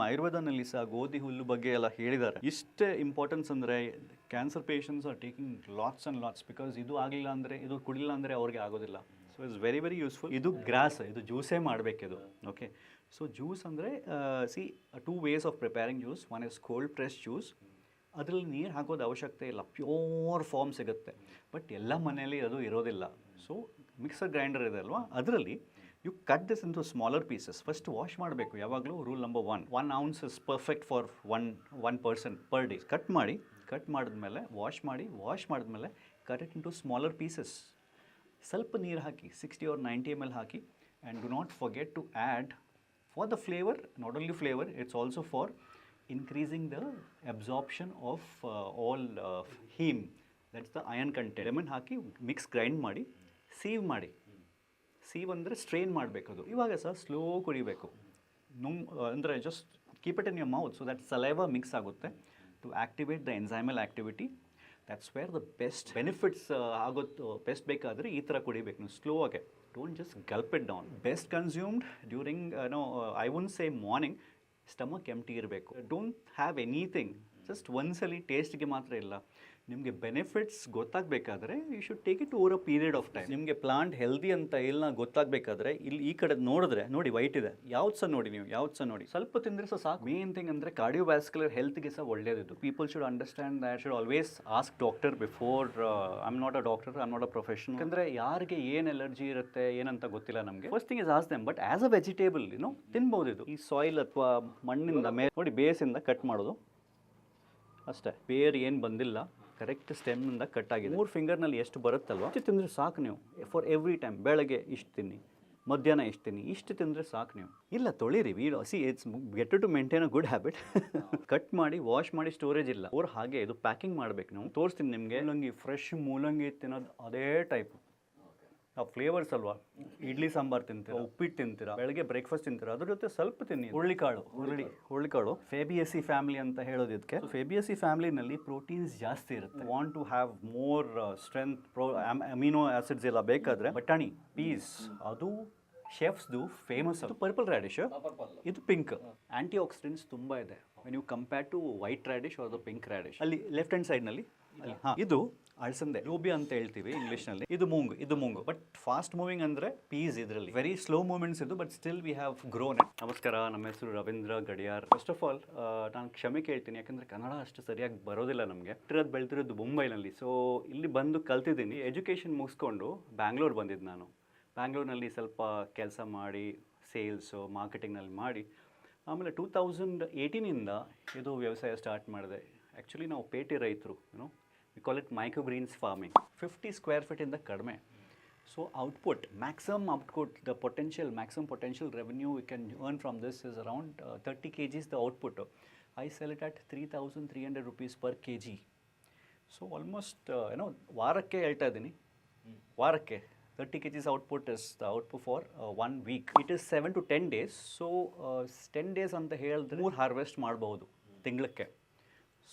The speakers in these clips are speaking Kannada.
ಆಯುರ್ವೇದನಲ್ಲಿ ಸಹ ಗೋಧಿ ಹುಲ್ಲು ಬಗ್ಗೆ ಎಲ್ಲ ಹೇಳಿದ್ದಾರೆ. ಇಷ್ಟೇ ಇಂಪಾರ್ಟೆನ್ಸ್ ಅಂದರೆ cancer patients are taking lots and lots, because ಇದು ಆಗಲಿಲ್ಲ ಅಂದರೆ, ಇದು ಕುಡಿಲಿಲ್ಲ ಅಂದರೆ ಅವ್ರಿಗೆ ಆಗೋದಿಲ್ಲ. So it's very very useful. ಇದು ಗ್ರಾಸ್, ಇದು ಜ್ಯೂಸೇ ಮಾಡಬೇಕಿದು. ಓಕೆ, ಸೊ ಜ್ಯೂಸ್ ಅಂದರೆ C 2 ways of preparing juice. One is cold press juice, ಅದರಲ್ಲಿ ನೀರು ಹಾಕೋದು ಅವಶ್ಯಕತೆ ಇಲ್ಲ, ಪ್ಯೂರ್ ಫಾರ್ಮ್ ಸಿಗುತ್ತೆ. ಬಟ್ ಎಲ್ಲ ಮನೆಯಲ್ಲಿ ಅದು ಇರೋದಿಲ್ಲ. ಸೊ ಮಿಕ್ಸರ್ ಗ್ರೈಂಡರ್ ಇದೆ ಅಲ್ವಾ, ಅದರಲ್ಲಿ you cut this into smaller pieces. First wash ಮಾಡಬೇಕು ಯಾವಾಗಲೂ. Rule number 1 ounce is perfect for one person per day. Cut ಮಾಡಿದ್ಮೇಲೆ ವಾಶ್ ಮಾಡಿದ್ಮೇಲೆ cut it into smaller pieces. ಸ್ವಲ್ಪ ನೀರು ಹಾಕಿ 60 or 90 ml ಹಾಕಿ. And do not forget to add for the flavour, not only flavour, it's also for increasing the absorption of all heme, that's the iron content. Lemon ಹಾಕಿ ಮಿಕ್ಸ್ ಗ್ರೈಂಡ್ ಮಾಡಿ ಸೀವ್ ಅಂದರೆ ಸ್ಟ್ರೈನ್ ಮಾಡಬೇಕದು. ಇವಾಗ ಸಹ ಸ್ಲೋ ಕುಡಿಬೇಕು. ಅಂದರೆ just keep it in your mouth so that saliva mix ಆಗುತ್ತೆ to activate the enzymal activity. That's where the best benefits ಆಗೋದು. ಬೆಸ್ಟ್ ಬೇಕಾದರೆ ಈ ಥರ ಕುಡಿಬೇಕು ನೀವು ಸ್ಲೋ ಆಗಿ. Don't just gulp it down. Best consumed during I won't say morning. Stomach empty ಇರಬೇಕು. ಡೋಂಟ್ ಹ್ಯಾವ್ ಎನಿಥಿಂಗ್, ಜಸ್ಟ್ ಒಂದ್ಸಲಿ ಟೇಸ್ಟ್ಗೆ ಮಾತ್ರ ಇಲ್ಲ. ನಿಮಗೆ ಬೆನಿಫಿಟ್ಸ್ ಗೊತ್ತಾಗಬೇಕಾದ್ರೆ you should take it over a period of time. ನಿಮಗೆ ಪ್ಲಾಂಟ್ ಹೆಲ್ದಿ ಅಂತ ಇಲ್ಲ ಗೊತ್ತಾಗಬೇಕಾದ್ರೆ ಇಲ್ಲಿ ಈ ಕಡೆ ನೋಡಿದ್ರೆ ನೋಡಿ ವೈಟ್ ಇದೆ, ಯಾವ್ದು ಸಹ ನೋಡಿ ಸ್ವಲ್ಪ ತಿಂದರೆ ಸಹ ಸಾಕು. ಮೇನ್ ಥಿಂಗ್ ಅಂದರೆ ಕಾರ್ಡಿಯೋವ್ಯಾಸ್ಕ್ಯುಲರ್ ಹೆಲ್ತ್ಗೆ ಸಹ ಒಳ್ಳೆಯದು. People should understand that should always ask doctor before. I am not a doctor, I am not a professional. ಯಾಕಂದರೆ ಯಾರಿಗೆ ಏನು ಎಲರ್ಜಿ ಇರುತ್ತೆ ಏನಂತ ಗೊತ್ತಿಲ್ಲ ನಮಗೆ. First thing is ask them. But as a vegetable ತಿನ್ಬೋದು ಇದು. ಈ ಸಾಯಿಲ್ ಅಥವಾ ಮಣ್ಣಿಂದ ಮೇಲೆ ನೋಡಿ ಬೇಸಿಂದ ಕಟ್ ಮಾಡೋದು ಅಷ್ಟೇ. ಬೇರೆ ಏನು ಬಂದಿಲ್ಲ, ಕರೆಕ್ಟ್ ಸ್ಟೆಮ್ನಿಂದ ಕಟ್ ಆಗಿದೆ. 3 ಫಿಂಗರ್ನಲ್ಲಿ ಎಷ್ಟು ಬರುತ್ತಲ್ವ ಇಷ್ಟು ತಿಂದರೆ ಸಾಕು ನೀವು. ಫಾರ್ ಎವ್ರಿ ಟೈಮ್ ಬೆಳಗ್ಗೆ ಇಷ್ಟು ತಿನ್ನಿ, ಮಧ್ಯಾಹ್ನ ಇಷ್ಟು ತಿನ್ನಿ, ಇಷ್ಟು ತಿಂದರೆ ಸಾಕು ನೀವು. ಇಲ್ಲ ತೊಳಿರಿ. It's better to maintain a good habit. Cut ಮಾಡಿ ವಾಶ್ ಮಾಡಿ ಸ್ಟೋರೇಜ್ ಇಲ್ಲ ಅವ್ರು ಹಾಗೆ ಇದು ಪ್ಯಾಕಿಂಗ್ ಮಾಡಬೇಕು. ನಾವು ತೋರಿಸ್ತೀನಿ ನಿಮಗೆ. ಮೂಲಂಗಿ ಫ್ರೆಶ್ ಮೂಲಂಗಿ ತಿನ್ನೋದು ಅದೇ ಟೈಪ್ ಆ ಫ್ಲೇವರ್ಸ್ ಅಲ್ವಾ. ಇಡ್ಲಿ ಸಾಂಬಾರು ತಿಂತೀರಾ, ಉಪ್ಪಿಟ್ಟು ತಿಂತೀರಾ, ಬೆಳಗ್ಗೆ ಬ್ರೇಕ್ಫಾಸ್ಟ್ ತಿಂತೀರಾ, ಅದ್ರ ಜೊತೆ ಸ್ವಲ್ಪ ತಿನ್ನಿ. ಹುರುಳಿಕಾಳು ಫೇಬಿಯಸಿ ಫ್ಯಾಮಿಲಿ ಅಂತ ಹೇಳೋದು ಇದಕ್ಕೆ. ಫೇಬಿಯಸಿ ಫ್ಯಾಮಿಲಿನಲ್ಲಿ ಪ್ರೋಟೀನ್ಸ್ ಜಾಸ್ತಿ ಇರುತ್ತೆ. Want to have more strength, amino acids ಎಲ್ಲ ಬೇಕಾದ್ರೆ ಬಟಾಣಿ, ಪೀಸ್, ಅದು ಶೆಫ್ಸ್ದು ಫೇಮಸ್. ಅದು ಪರ್ಪಲ್ ರ್ಯಾಡಿಶ್, ಇದು ಪಿಂಕ್. ಆಂಟಿ ಆಕ್ಸಿಡೆಂಟ್ಸ್ ತುಂಬ ಇದೆ when you compare to white radish or the pink radish. ಅಲ್ಲಿ ಲೆಫ್ಟ್ ಹ್ಯಾಂಡ್ ಸೈಡ್ನಲ್ಲಿ ಇದು ಅಳಸಂದೆ, ಲೋಬಿಯಾ ಅಂತ ಹೇಳ್ತೀವಿ ಇಂಗ್ಲೀಷ್ನಲ್ಲಿ. ಇದು ಮೂಂಗು. ಬಟ್ ಫಾಸ್ಟ್ ಮೂವಿಂಗ್ ಅಂದರೆ ಪೀಸ್. ಇದರಲ್ಲಿ ವೆರಿ ಸ್ಲೋ ಮೂವ್ಮೆಂಟ್ಸ್ ಇದು, but still we have grown it. ನಮಸ್ಕಾರ, ನಮ್ಮ ಹೆಸರು Ravindra Gadiyar. First of all ನಾನು ಕ್ಷಮೆ ಕೇಳ್ತೀನಿ, ಯಾಕಂದರೆ ಕನ್ನಡ ಅಷ್ಟು ಸರಿಯಾಗಿ ಬರೋದಿಲ್ಲ ನಮಗೆ. ಬೆಳೆದಿರೋದು ಮುಂಬೈನಲ್ಲಿ. ಸೊ ಇಲ್ಲಿ ಬಂದು ಕಲ್ತಿದ್ದೀನಿ. ಎಜುಕೇಷನ್ ಮುಗಿಸ್ಕೊಂಡು ಬ್ಯಾಂಗ್ಳೂರ್ ಬಂದಿದ್ದು ನಾನು. ಬ್ಯಾಂಗ್ಳೂರ್ನಲ್ಲಿ ಸ್ವಲ್ಪ ಕೆಲಸ ಮಾಡಿ ಸೇಲ್ಸು ಮಾರ್ಕೆಟಿಂಗ್ನಲ್ಲಿ ಮಾಡಿ ಆಮೇಲೆ 2018ಇಂದ ಇದು ವ್ಯವಸಾಯ ಸ್ಟಾರ್ಟ್ ಮಾಡಿದೆ. ಆ್ಯಕ್ಚುಲಿ ನಾವು ಪೇಟೆ ರೈತರು, we call it microgreens farming. 50 square feet ಇಂದ ಕಡಿಮೆ. So output, maximum potential revenue we can earn from this is around 30 kgs the output. I sell it at 3,300 rupees per kg. So almost ವಾರಕ್ಕೆ ಹೇಳ್ತಾ ಇದ್ದೀನಿ, ವಾರಕ್ಕೆ 30 kgs output is the output for 1 week. It is 7 to 10 days. So 10 days ಅಂತ ಹೇಳಿದ್ರೆ 3 harvest ಮಾಡ್ಬೋದು ತಿಂಗಳಕ್ಕೆ.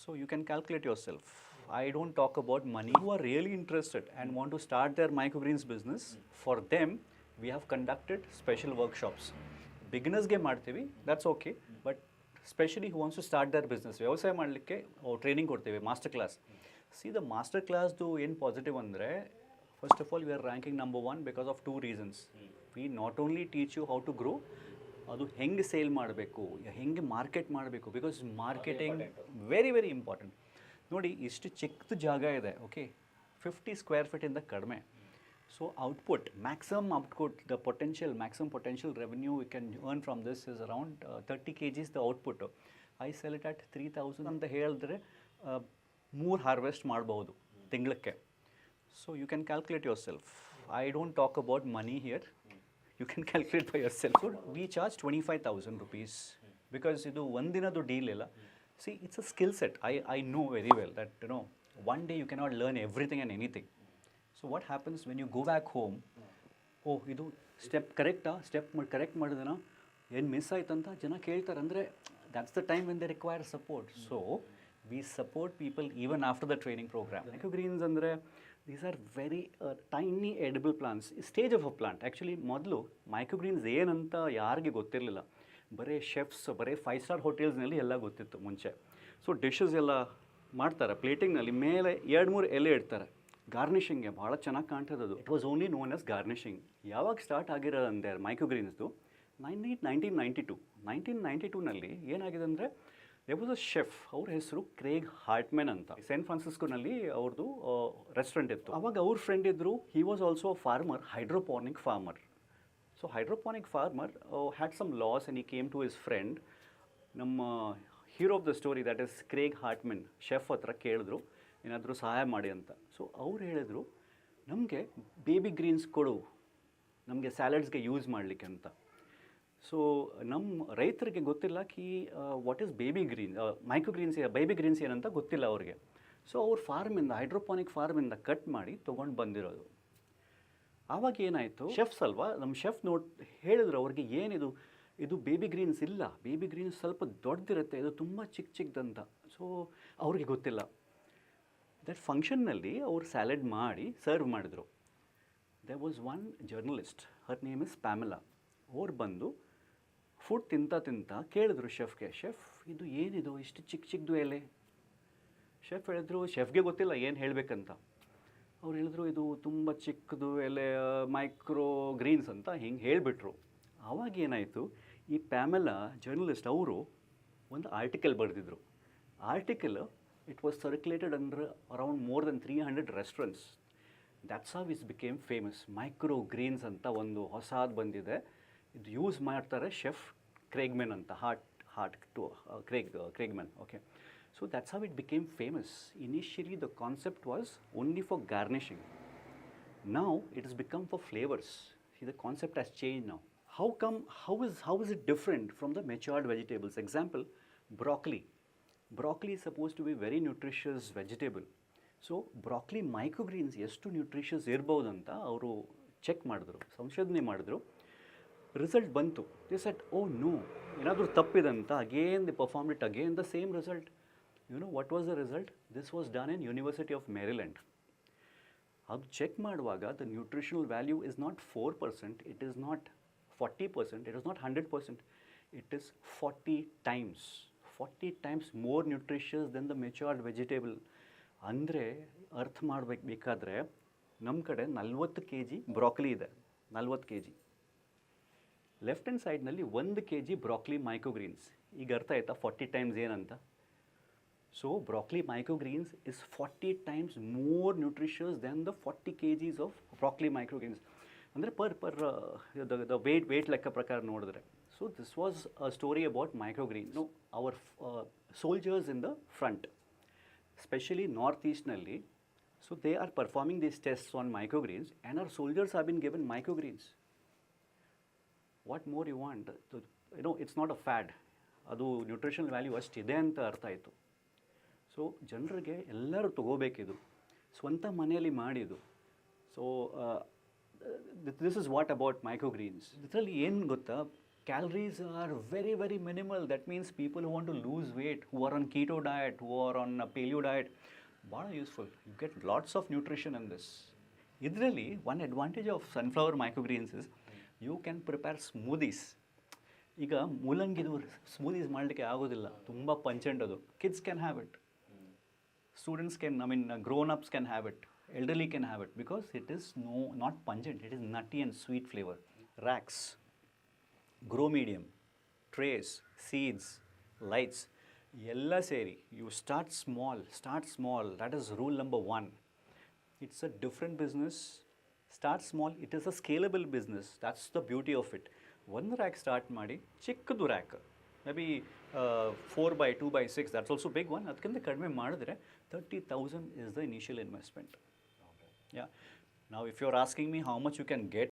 So you can calculate yourself. I don't talk about money. Who are really interested and want to start their microgreens business, for them we have conducted special workshops. Beginners ಗೆ ಮಾಡ್ತೀವಿ, that's okay, but especially who wants to start their business, ವ್ಯವಸಾಯ ಮಾಡಲಿಕ್ಕೆ ಟ್ರೈನಿಂಗ್ ಕೊಡ್ತೀವಿ, master class. See, the master classದು ಏನು ಪಾಸಿಟಿವ್ ಅಂದರೆ, first of all we are ranking number 1 because of 2 reasons. We not only teach you how to grow, ಅದು ಹೆಂಗೆ ಸೇಲ್ ಮಾಡಬೇಕು, ಹೆಂಗೆ ಮಾರ್ಕೆಟ್ ಮಾಡಬೇಕು, because marketing very very important. ನೋಡಿ ಇಷ್ಟು ಚಿಕ್ಕದು ಜಾಗ ಇದೆ, ಓಕೆ, 50 square feet ಇಂದ ಕಡಿಮೆ. So output, maximum potential revenue we can earn from this is around 30 kgs the output. I sell it at 3,000 ಅಂತ ಹೇಳಿದ್ರೆ 3 harvest ಮಾಡ್ಬೋದು ತಿಂಗಳಕ್ಕೆ. So you can calculate yourself. I don't talk about money here. You can calculate by yourself. So we charge 25,000 rupees because ಇದು ಒಂದಿನದು ಡೀಲ್ ಇಲ್ಲ. See, it's a skill set. I know very well that one day you cannot learn everything and anything. So what happens when you go back home? Oh, ಇದು ಸ್ಟೆಪ್ ಕರೆಕ್ಟ್ ಮಾಡಿದನ ಏನು ಮಿಸ್ ಆಯ್ತಂತ ಜನ ಕೇಳ್ತಾರೆ. ಅಂದರೆ that's the time when they require support. So we support people even after the training program. Microgreens ಅಂದರೆ these are very tiny edible plants, stage of a plant. Actually ಮೊದಲು ಮೈಕ್ರೋಗ್ರೀನ್ಸ್ ಏನಂತ ಯಾರಿಗೆ ಗೊತ್ತಿರಲಿಲ್ಲ. ಬರೀ ಶೆಫ್ಸ್, ಬರೀ 5 ಸ್ಟಾರ್ ಹೋಟೆಲ್ಸ್ನಲ್ಲಿ ಎಲ್ಲ ಗೊತ್ತಿತ್ತು ಮುಂಚೆ. ಸೊ ಡಿಶಸ್ ಎಲ್ಲ ಮಾಡ್ತಾರೆ ಪ್ಲೇಟಿಂಗ್ನಲ್ಲಿ, ಮೇಲೆ 2-3 ಎಲೆ ಇಡ್ತಾರೆ ಗಾರ್ನಿಷಿಂಗ್ಗೆ, ಭಾಳ ಚೆನ್ನಾಗಿ ಕಾಣ್ತದೆ ಅದು. It was only known as garnishing. ಯಾವಾಗ ಸ್ಟಾರ್ಟ್ ಆಗಿರೋದಂದರೆ ಮೈಕ್ರೋಗ್ರೀನ್ಸ್ದು 1992ನಲ್ಲಿ ಏನಾಗಿದೆ ಅಂದರೆ, ದೇ ವಾಸ್ ಅ ಶೆಫ್, ಅವ್ರ ಹೆಸರು ಕ್ರೇಗ್ ಹಾರ್ಟ್ಮನ್ ಅಂತ. ಸ್ಯಾನ್ ಫ್ರಾನ್ಸಿಸ್ಕೋನಲ್ಲಿ ಅವ್ರದ್ದು ರೆಸ್ಟೋರೆಂಟ್ ಇತ್ತು. ಅವಾಗ ಅವ್ರ ಫ್ರೆಂಡ್ ಇದ್ದರು, he was also a farmer, hydroponic farmer. So hydroponic farmer had some loss and he came to his friend, ನಮ್ಮ hero of the story that is Craig Hartman, chef ಹತ್ರ ಕೇಳಿದ್ರು ಏನಾದರೂ ಸಹಾಯ ಮಾಡಿ ಅಂತ. ಸೊ ಅವ್ರು ಹೇಳಿದ್ರು, ನಮಗೆ ಬೇಬಿ ಗ್ರೀನ್ಸ್ ಕೊಡು, ನಮಗೆ ಸ್ಯಾಲಡ್ಸ್ಗೆ ಯೂಸ್ ಮಾಡಲಿಕ್ಕೆ ಅಂತ. ಸೊ ನಮ್ಮ ರೈತರಿಗೆ ಗೊತ್ತಿಲ್ಲ ಕಿ what is baby green, microgreens, baby greens ಏನಂತ ಗೊತ್ತಿಲ್ಲ ಅವ್ರಿಗೆ. ಸೊ ಅವ್ರ ಫಾರ್ಮಿಂದ, ಹೈಡ್ರೋಪಾನಿಕ್ ಫಾರ್ಮಿಂದ ಕಟ್ ಮಾಡಿ ತೊಗೊಂಡು ಬಂದಿರೋದು. ಆವಾಗ ಏನಾಯಿತು, ಶೆಫ್ಸ್ ಅಲ್ವಾ, ನಮ್ಮ ಶೆಫ್ ಹೇಳಿದ್ರು ಅವ್ರಿಗೆ, ಏನಿದು, ಇದು ಬೇಬಿ ಗ್ರೀನ್ಸ್ ಇಲ್ಲ, ಬೇಬಿ ಗ್ರೀನ್ಸ್ ಸ್ವಲ್ಪ ದೊಡ್ಡದಿರುತ್ತೆ, ಇದು ತುಂಬ ಚಿಕ್ಕದಂತ. ಸೊ ಅವ್ರಿಗೆ ಗೊತ್ತಿಲ್ಲ. ದಟ್ ಫಂಕ್ಷನ್ನಲ್ಲಿ ಅವ್ರು ಸ್ಯಾಲಡ್ ಮಾಡಿ ಸರ್ವ್ ಮಾಡಿದ್ರು. There was one journalist, her name is Pamela. ಅವ್ರು ಬಂದು ಫುಡ್ ತಿಂತ ಕೇಳಿದ್ರು ಶೆಫ್ಗೆ, ಶೆಫ್ ಇದು ಏನಿದು ಇಷ್ಟು ಚಿಕ್ಕದು ಎಲೆ? ಶೆಫ್ ಹೇಳಿದ್ರು, ಶೆಫ್ಗೆ ಗೊತ್ತಿಲ್ಲ ಏನು ಹೇಳಬೇಕಂತ. ಅವ್ರು ಹೇಳಿದ್ರು, ಇದು ತುಂಬ ಚಿಕ್ಕದು ಎಲೆ, ಮೈಕ್ರೋ ಗ್ರೀನ್ಸ್ ಅಂತ ಹಿಂಗೆ ಹೇಳಿಬಿಟ್ರು. ಆವಾಗ ಏನಾಯಿತು, ಈ ಪ್ಯಾಮೆಲಾ ಜರ್ನಲಿಸ್ಟ್ ಅವರು ಒಂದು ಆರ್ಟಿಕಲ್ ಬರೆದಿದ್ರು. Article it was circulated under around more then 300 restaurants. That's how is became famous. Micro greens ಅಂತ ಒಂದು ಹೊಸದು ಬಂದಿದೆ, ಇದು ಯೂಸ್ ಮಾಡ್ತಾರೆ ಶೆಫ್ ಕ್ರೇಗ್ಮೆನ್ ಅಂತ, Craigman. Okay, so that's how it became famous. Initially the concept was only for garnishing. Now it has become for flavors. See, the concept has changed now. How is it different from the matured vegetables? Example, broccoli. Broccoli is supposed to be very nutritious vegetable. So broccoli microgreens ಎಷ್ಟು ನ್ಯೂಟ್ರಿಷಸ್ ಇರ್ಬೋದು ಅಂತ ಅವರು ಚೆಕ್ ಮಾಡಿದ್ರು, ಸಂಶೋಧನೆ ಮಾಡಿದ್ರು. ರಿಸಲ್ಟ್ ಬಂತು. ದೇ ಸೆಡ್, ಓ ನೋ, ಏನಾದರೂ ತಪ್ಪಿದಂತ. Again they performed it again, the same result. You know what was the result? This was done in University of Maryland. ಅದು ಚೆಕ್ ಮಾಡುವಾಗ the nutritional value is not 4%, it is not 40%, it is not 100%, it is 40 times more nutritious than the matured vegetable. ಅಂದರೆ ಅರ್ಥ ಮಾಡಬೇಕಾದ್ರೆ ನಮ್ಮ ಕಡೆ 40 kg ಬ್ರಾಕ್ಲಿ ಇದೆ, 40 kg. ಲೆಫ್ಟ್ ಹ್ಯಾಂಡ್ ಸೈಡ್ನಲ್ಲಿ 1 kg ಬ್ರಾಕ್ಲಿ ಮೈಕ್ರೋಗ್ರೀನ್ಸ್. ಈಗ ಅರ್ಥ ಆಯ್ತಾ 40 times ಏನಂತ? So broccoli microgreens is 40 times more nutritious than the 40 kgs of broccoli microgreens. ಅಂದರೆ the weight ಲೆಕ್ಕ ಪ್ರಕಾರ ನೋಡಿದ್ರೆ. So this was a story about microgreens. No, our soldiers in the front, especially northeastನಲ್ಲಿ, so they are performing these tests on microgreens and our soldiers have been given microgreens. What more you want? You know, it's not a fad. ಅದು ನ್ಯೂಟ್ರಿಷನಲ್ ವ್ಯಾಲ್ಯೂ ಅಷ್ಟಿದೆ ಅಂತ ಅರ್ಥ ಆಯಿತು. ಸೊ ಜನರಿಗೆ ಎಲ್ಲರೂ ತೊಗೋಬೇಕಿದು, ಸ್ವಂತ ಮನೆಯಲ್ಲಿ ಮಾಡಿದ್ದು. So this is what about microgreens. ಇದರಲ್ಲಿ ಏನು ಗೊತ್ತಾ, calories are very very minimal. That means people who want to lose weight, who are on keto diet, who are on paleo diet, ಭಾಳ useful. You get lots of nutrition in this. ಇದರಲ್ಲಿ one advantage of sunflower microgreens is you can prepare smoothies. ಈಗ ಮೂಲಂಗಿದು ಸ್ಮೂದೀಸ್ ಮಾಡಲಿಕ್ಕೆ ಆಗೋದಿಲ್ಲ, ತುಂಬ ಪಂಚೆಂಟ್ ಅದು. Kids can have it, students can, grown-ups can have it, elderly can have it, because it is not pungent, it is nutty and sweet flavor. Racks, grow medium, trays, seeds, lights, ella seri, you start small, that is rule number 1. It's a different business. Start small, it is a scalable business, that's the beauty of it. One rack start ಮಾಡಿ, ಚಿಕ್ಕದು rack, maybe 4x2x6, that's also big one. ಅದಕ್ಕಿಂತ ಕಡಿಮೆ ಮಾಡಿದ್ರೆ 30,000 is the initial investment. Okay. Yeah. Now if you're asking me how much you can get